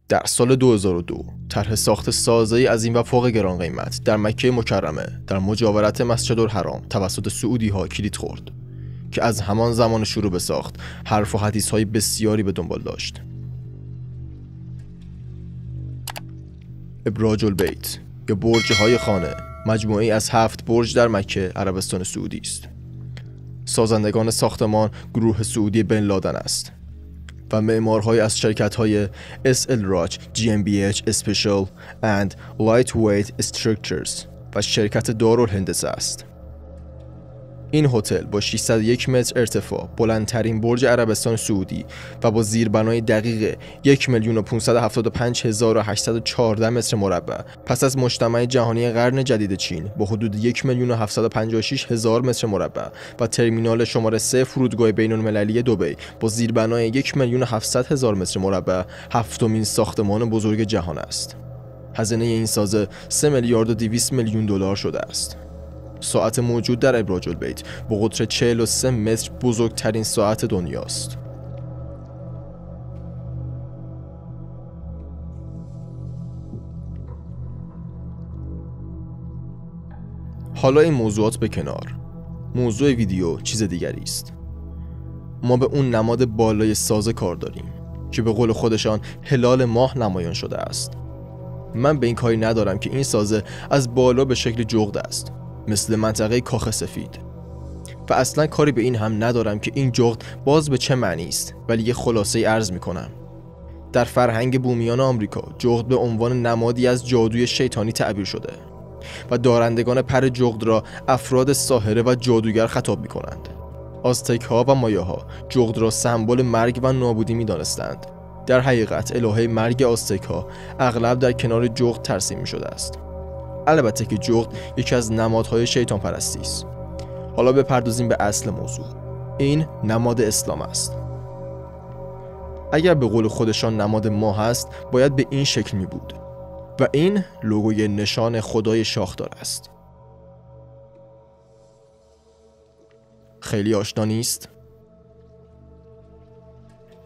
در سال 2002 طرح ساخت سازه‌ای عظیم و فوق گران قیمت در مکه مکرمه در مجاورت مسجدالحرام توسط سعودی‌ها کلید خورد که از همان زمان شروع به ساخت حرف و حدیث‌های بسیاری به دنبال داشت. ابراج البیت یا برج‌های خانه مجموعه‌ای از 7 برج در مکه عربستان سعودی است. سازندگان ساختمان گروه سعودی بن لادن است و معمارهای از شرکت‌های SL Raj GmbH Special and Lightweight Structures و شرکت دارالهندسه است. این هتل با 601 متر ارتفاع بلندترین برج عربستان سعودی و با زیربنای دقیق 1,575,814 متر مربع پس از مجتمع جهانی قرن جدید چین با حدود 1,756,000 متر مربع و ترمینال شماره 3 فرودگاه بین‌المللی دبی با زیربنای 1,700,000 متر مربع هفتمین ساختمان بزرگ جهان است. هزینه این سازه 3 میلیارد و 200 میلیون دلار شده است. ساعت موجود در ابراج البیت با قطر 43 متر بزرگترین ساعت دنیاست. حالا این موضوعات به کنار. موضوع ویدیو چیز دیگری است. ما به اون نماد بالای سازه کار داریم که به قول خودشان هلال ماه نمایان شده است. من به این کاری ندارم که این سازه از بالا به شکل جغد است، مثل منطقه کاخ سفید، و اصلا کاری به این هم ندارم که این جغد باز به چه معنی است، ولی یه خلاصه عرض میکنم. در فرهنگ بومیان آمریکا جغد به عنوان نمادی از جادوی شیطانی تعبیر شده و دارندگان پر جغد را افراد ساحره و جادوگر خطاب میکنند. آزتک ها و مایا ها جغد را سمبل مرگ و نابودی میدانستند. در حقیقت الهه مرگ آزتک ها اغلب در کنار جغد ترسیم میشده است. البته که جغد یکی از نمادهای شیطان پرستی است. حالا بپردازیم به اصل موضوع. این نماد اسلام است. اگر به قول خودشان نماد ماه است، باید به این شکل می بود و این لوگوی نشان خدای شاخدار است. خیلی آشنا نیست؟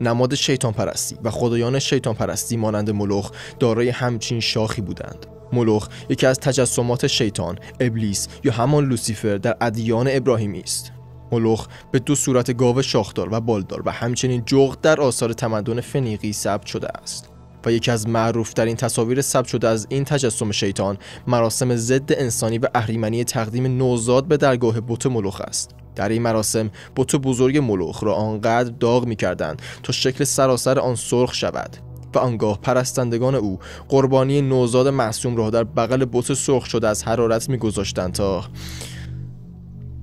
نماد شیطان پرستی و خدایان شیطان پرستی مانند ملوخ دارای همچین شاخی بودند. ملوخ یکی از تجسمات شیطان، ابلیس یا همان لوسیفر در ادیان ابراهیمی است. ملوخ به 2 صورت گاو شاخدار و بالدار و همچنین جغد در آثار تمدن فنیقی ثبت شده است و یکی از معروف‌ترین تصاویر ثبت شده از این تجسم شیطان مراسم ضد انسانی و اهریمنی تقدیم نوزاد به درگاه بت ملوخ است. در این مراسم بت بزرگ ملوخ را آنقدر داغ می‌کردند تا شکل سراسر آن سرخ شود و آنگاه پرستندگان او قربانی نوزاد معصوم را در بغل بت سرخ شده از حرارت می‌گذاشتند تا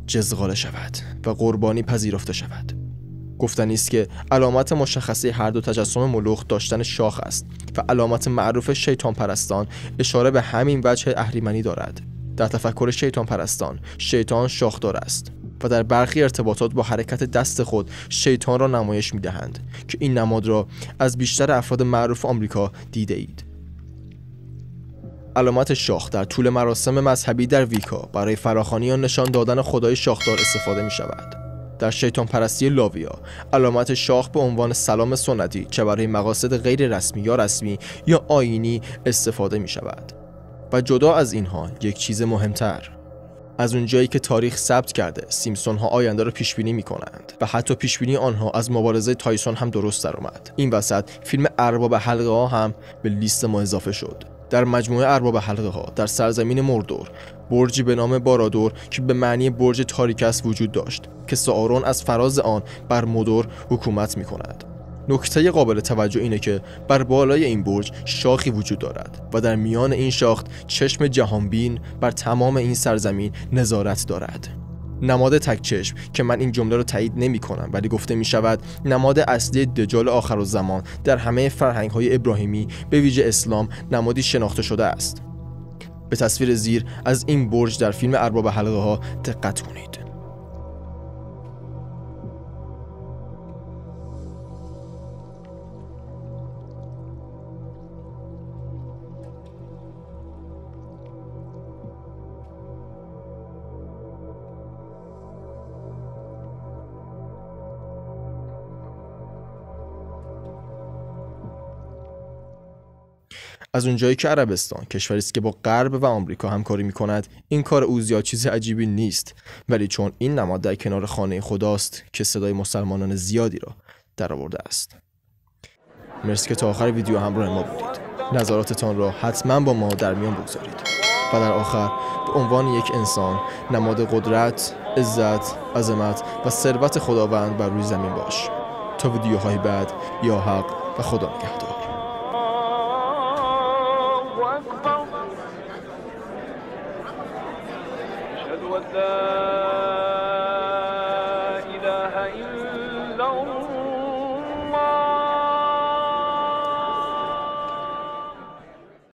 جزغاله شود و قربانی پذیرفته شود. گفتنی است که علامت مشخصه هر دو تجسم ملوخ داشتن شاخ است و علامت معروف شیطان پرستان اشاره به همین وجه اهریمنی دارد. در تفکر شیطان پرستان شیطان شاخدار است و در برخی ارتباطات با حرکت دست خود شیطان را نمایش می‌دهند که این نماد را از بیشتر افراد معروف آمریکا دیده اید. علامت شاخ در طول مراسم مذهبی در ویکا برای فراخوانی یا نشان دادن خدای شاخدار استفاده می شود. در شیطان پرستی لاویا علامت شاخ به عنوان سلام سنتی چه برای مقاصد غیر رسمی یا رسمی یا آیینی استفاده می شود. و جدا از اینها یک چیز مهمتر، از اونجایی که تاریخ ثبت کرده سیمپسون ها آینده را پیش بینی می‌کنند و حتی پیش بینی آنها از مبارزه تایسون هم درست در اومد. این وسط فیلم ارباب حلقه ها هم به لیست ما اضافه شد. در مجموعه ارباب حلقه ها در سرزمین مردور برجی به نام بارادور که به معنی برج تاریک است وجود داشت که سارون از فراز آن بر مدور حکومت می‌کند. نکته قابل توجه اینه که بر بالای این برج شاخی وجود دارد و در میان این شاخ چشم جهانبین بر تمام این سرزمین نظارت دارد. نماد تک چشم که من این جمله رو تایید نمی کنم ولی گفته می شود نماد اصلی دجال آخرالزمان در همه فرهنگ های ابراهیمی به ویژه اسلام نمادی شناخته شده است. به تصویر زیر از این برج در فیلم ارباب حلقه ها دقت کنید. از اونجایی که عربستان کشوری است که با غرب و آمریکا همکاری می‌کند، این کار او زیاد چیز عجیبی نیست، ولی چون این نماد در کنار خانه خداست که صدای مسلمانان زیادی را درآورده است. مرسی که تا آخر ویدیو همراه ما بودید. نظراتتان را حتما با ما در میان بگذارید و در آخر به عنوان یک انسان نماد قدرت، عزت، عظمت و ثروت خداوند بر روی زمین باش. تا ویدیوهای بعد، یا حق و خدا نگهدار. أشهد أن لا